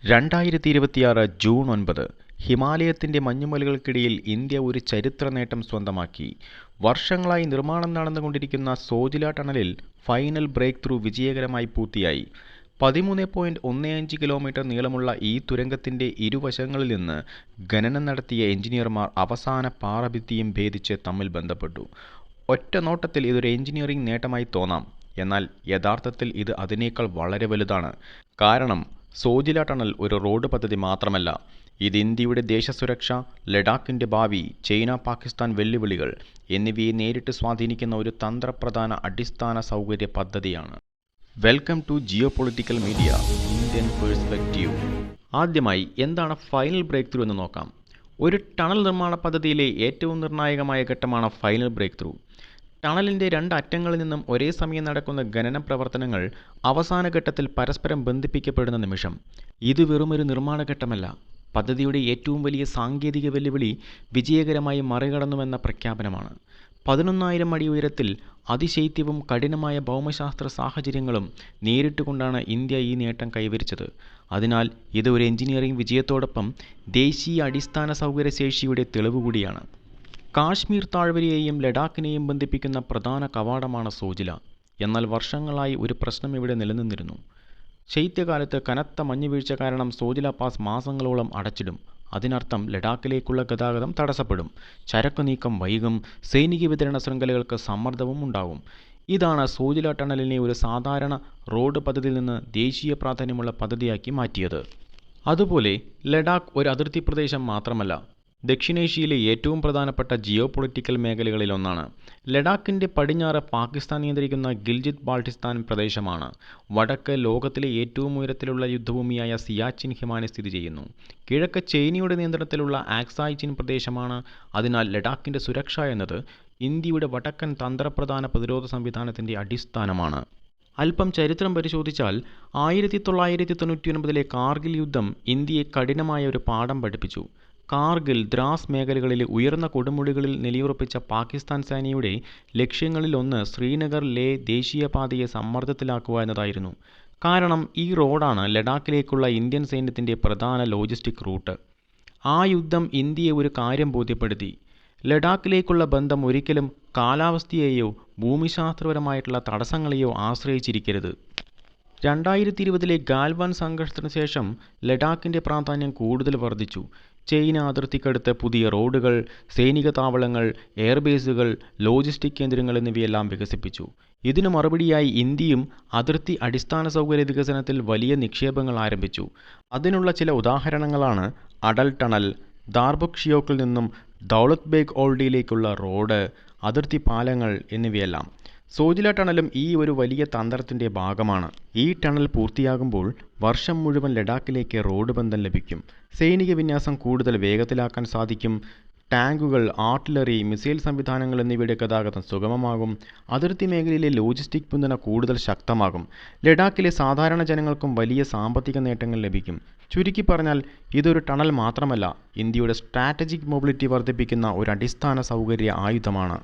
2026 June 9 ഹിമാലയത്തിന്റെ മഞ്ഞുമലകൾക്കിടയിൽ India ഒരു ചരിത്ര നേട്ടം സ്വന്തമാക്കി. വർഷങ്ങളായി നിർമ്മാണം നടന്നുകൊണ്ടിരിക്കുന്ന സോജില ടണലിൽ ഫൈനൽ ബ്രേക്ക് ത്രൂ വിജയകരമായി പൂർത്തിയായി. 13.15 കിലോമീറ്റർ നീളമുള്ള ഈ തുരങ്കത്തിന്റെ ഇരുവശങ്ങളിൽ നിന്ന് ഖനനം നടത്തിയ എഞ്ചിനീയർമാർ അവസാന പാറഭിത്തിയും ഭേദിച്ച് തമ്മിൽ ബന്ധപ്പെട്ടു. ഒറ്റ നോട്ടത്തിൽ ഇതൊരു എഞ്ചിനീയറിംഗ് നേട്ടമായി തോന്നാം, എന്നാൽ യഥാർത്ഥത്തിൽ ഇത് അതിനേക്കാൾ വളരെ വലുതാണ്. കാരണം സോജില ടണൽ ഒരു റോഡ് പദ്ധതി മാത്രമല്ല, ഇത് ഇന്ത്യയുടെ ദേശസുരക്ഷ, ലഡാക്കിന്റെ ഭാവി, ചൈന-പാകിസ്ഥാൻ വെല്ലുവിളികൾ എന്നിവയെ നേരിട്ട് സ്വാധീനിക്കുന്ന ഒരു തന്ത്രപ്രധാന അടിസ്ഥാന സൗകര്യ പദ്ധതിയാണ്. Welcome to geopolitical media Indian perspective. ആദ്യമായി എന്താണ് ഫൈനൽ ബ്രേക്ക് ത്രൂ എന്ന് നോക്കാം. ഒരു ടണൽ നിർമ്മാണ പദ്ധതിയിലെ ഏറ്റവും നിർണായകമായ ഘട്ടമാണ് ഫൈനൽ ബ്രേക്ക് ത്രൂ. ടണലിന്റെ രണ്ട് അറ്റങ്ങളിൽ നിന്നും ഒരേ സമയം നടക്കുന്ന ഖനന പ്രവർത്തനങ്ങൾ അവസാന ഘട്ടത്തിൽ പരസ്പരം ബന്ധിപ്പിക്കപ്പെടുന്ന നിമിഷം. ഇത് വെറുമൊരു നിർമ്മാണ ഘട്ടമല്ല, പദ്ധതിയുടെ ഏറ്റവും വലിയ സാങ്കേതിക വെല്ലുവിളി വിജയകരമായി മറികടന്നുവെന്ന പ്രഖ്യാപനമാണ്. 11,000 അടി ഉയരത്തിൽ അതിശൈത്യവും കഠിനമായ ഭൗമശാസ്ത്ര സാഹചര്യങ്ങളും നേരിട്ടുകൊണ്ടാണ് ഇന്ത്യ ഈ നേട്ടം കൈവരിച്ചത്. അതിനാൽ ഇത് ഒരു എഞ്ചിനീയറിംഗ് വിജയത്തോടൊപ്പം ദേശീയ അടിസ്ഥാന സൗകര്യശേഷിയുടെ തെളിവ് കൂടിയാണ്. കാശ്മീർ താഴ്വരയെയും ലഡാക്കിനെയും ബന്ധിപ്പിക്കുന്ന പ്രധാന കവാടമാണ് സോജില. എന്നാൽ വർഷങ്ങളായി ഒരു പ്രശ്നം ഇവിടെ നിലനിന്നിരുന്നു. ശൈത്യകാലത്ത് കനത്ത മഞ്ഞുവീഴ്ച കാരണം സോജില പാസ് മാസങ്ങളോളം അടച്ചിടും. അതിനർത്ഥം ലഡാക്കിലേക്കുള്ള ഗതാഗതം തടസ്സപ്പെടും, ചരക്കു നീക്കം വൈകും, സൈനിക വിതരണ ശൃംഖലകൾക്ക് സമ്മർദ്ദവും ഉണ്ടാകും. ഇതാണ് സോജില ടണലിനെ ഒരു സാധാരണ റോഡ് പദ്ധതിയിൽ നിന്ന് ദേശീയ പ്രാധാന്യമുള്ള പദ്ധതിയാക്കി മാറ്റിയത്. അതുപോലെ ലഡാക്ക് ഒരു അതിർത്തി പ്രദേശം മാത്രമല്ല, ദക്ഷിണേഷ്യയിലെ ഏറ്റവും പ്രധാനപ്പെട്ട ജിയോ പൊളിറ്റിക്കൽ മേഖലകളിലൊന്നാണ്. ലഡാക്കിന്റെ പടിഞ്ഞാറ് പാകിസ്ഥാൻ നിയന്ത്രിക്കുന്ന ഗിൽജിത് ബാൾട്ടിസ്ഥാൻ പ്രദേശമാണ്. വടക്ക് ലോകത്തിലെ ഏറ്റവും ഉയരത്തിലുള്ള യുദ്ധഭൂമിയായ സിയാച്ചിൻ ഹിമാനി സ്ഥിതി ചെയ്യുന്നു. കിഴക്ക് ചൈനയുടെ നിയന്ത്രണത്തിലുള്ള ആക്സായ് ചിൻ പ്രദേശമാണ്. അതിനാൽ ലഡാക്കിന്റെ സുരക്ഷ എന്നത് ഇന്ത്യയുടെ വടക്കൻ തന്ത്രപ്രധാന പ്രതിരോധ സംവിധാനത്തിന്റെ അടിസ്ഥാനമാണ്. അല്പം ചരിത്രം പരിശോധിച്ചാൽ 1999 കാർഗിൽ യുദ്ധം ഇന്ത്യയെ കഠിനമായ ഒരു പാഠം പഠിപ്പിച്ചു. കാർഗിൽ, ദ്രാസ് മേഖലകളിലെ ഉയർന്ന കൊടുമുടികളിൽ നിലയുറപ്പിച്ച പാകിസ്ഥാൻ സേനയുടെ ലക്ഷ്യങ്ങളിലൊന്ന് ശ്രീനഗർ ലേ ദേശീയപാതയെ സമ്മർദ്ദത്തിലാക്കുക എന്നതായിരുന്നു. കാരണം ഈ റോഡാണ് ലഡാക്കിലേക്കുള്ള ഇന്ത്യൻ സൈന്യത്തിന്റെ പ്രധാന ലോജിസ്റ്റിക് റൂട്ട്. ആ യുദ്ധം ഇന്ത്യയെ ഒരു കാര്യം ബോധ്യപ്പെടുത്തി: ലഡാക്കിലേക്കുള്ള ബന്ധം ഒരിക്കലും കാലാവസ്ഥയെയോ ഭൂമിശാസ്ത്രപരമായിട്ടുള്ള തടസ്സങ്ങളെയോ ആശ്രയിച്ചിരിക്കരുത്. 2020 ഗാൽവാൻ സംഘർഷത്തിന് ശേഷം ലഡാക്കിന്റെ പ്രാധാന്യം കൂടുതൽ വർദ്ധിച്ചു. ചൈന അതിർത്തിക്കടുത്ത് പുതിയ റോഡുകൾ, സൈനിക താവളങ്ങൾ, എയർബേസുകൾ, ലോജിസ്റ്റിക് കേന്ദ്രങ്ങൾ എന്നിവയെല്ലാം വികസിപ്പിച്ചു. ഇതിനു മറുപടിയായി ഇന്ത്യയും അതിർത്തി അടിസ്ഥാന സൗകര്യ വികസനത്തിൽ വലിയ നിക്ഷേപങ്ങൾ ആരംഭിച്ചു. അതിനുള്ള ചില ഉദാഹരണങ്ങളാണ് അടൽ ടണൽ, ദാർബുക് ഷിയോക്കിൽ നിന്നും ദൗലത് ബേഗ് ഓൾഡിയിലേക്കുള്ള റോഡ്, അതിർത്തി പാലങ്ങൾ എന്നിവയെല്ലാം. സോജില ടണലും ഈ ഒരു വലിയ തന്ത്രത്തിന്റെ ഭാഗമാണ്. ഈ ടണൽ പൂർത്തിയാകുമ്പോൾ വർഷം മുഴുവൻ ലഡാക്കിലേക്ക് റോഡ് ബന്ധം ലഭിക്കും. സൈനിക വിന്യാസം കൂടുതൽ വേഗത്തിലാക്കാൻ സാധിക്കും. ടാങ്കുകൾ, ആർട്ടിലറി, മിസൈൽ സംവിധാനങ്ങൾ എന്നിവയുടെ ഗതാഗതം സുഗമമാകും. അതിർത്തി മേഖലയിലെ ലോജിസ്റ്റിക് പിന്തുണ കൂടുതൽ ശക്തമാകും. ലഡാക്കിലെ സാധാരണ ജനങ്ങൾക്കും വലിയ സാമ്പത്തിക നേട്ടങ്ങൾ ലഭിക്കും. ചുരുക്കി പറഞ്ഞാൽ ഇതൊരു ടണൽ മാത്രമല്ല, ഇന്ത്യയുടെ സ്ട്രാറ്റജിക് മൊബിലിറ്റി വർദ്ധിപ്പിക്കുന്ന ഒരു അടിസ്ഥാന സൗകര്യ ആയുധമാണ്.